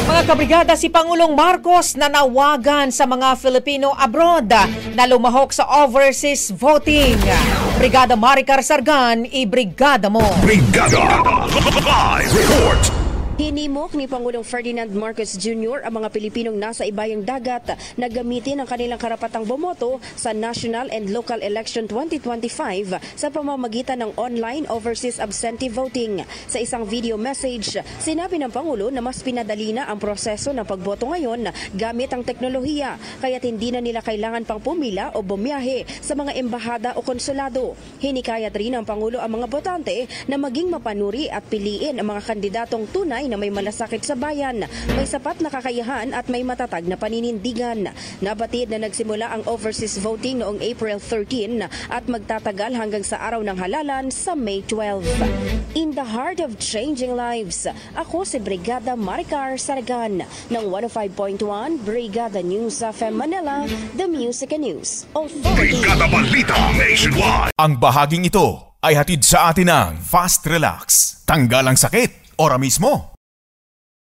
Mga kabrigada, si Pangulong Marcos nanawagan sa mga Filipino abroad na lumahok sa overseas voting. Brigada Maricar Sargan, i-brigada mo. Brigada Live Report. Hinimok ni Pangulong Ferdinand Marcos Jr. ang mga Pilipinong nasa ibayang dagat na gamitin ang kanilang karapatang bumoto sa National and Local Election 2025 sa pamamagitan ng online overseas absentee voting. Sa isang video message, sinabi ng Pangulo na mas pinadali na ang proseso ng pagboto ngayon gamit ang teknolohiya, kaya't hindi na nila kailangan pang pumila o bumiyahe sa mga embahada o konsulado. Hinikayat rin ng Pangulo ang mga botante na maging mapanuri at piliin ang mga kandidatong tunay na may malasakit sa bayan, may sapat na kakayahan at may matatag na paninindigan. Nabatid na nagsimula ang overseas voting noong April 13 at magtatagal hanggang sa araw ng halalan sa May 12. In the heart of changing lives, ako si Brigada Maricar Sargan ng 105.1 Brigada News FM Manila, The Music and News Authority. Brigada Balita Nationwide. Ang bahaging ito ay hatid sa atin ng Fast Relax. Tanggal ang sakit, ora mismo.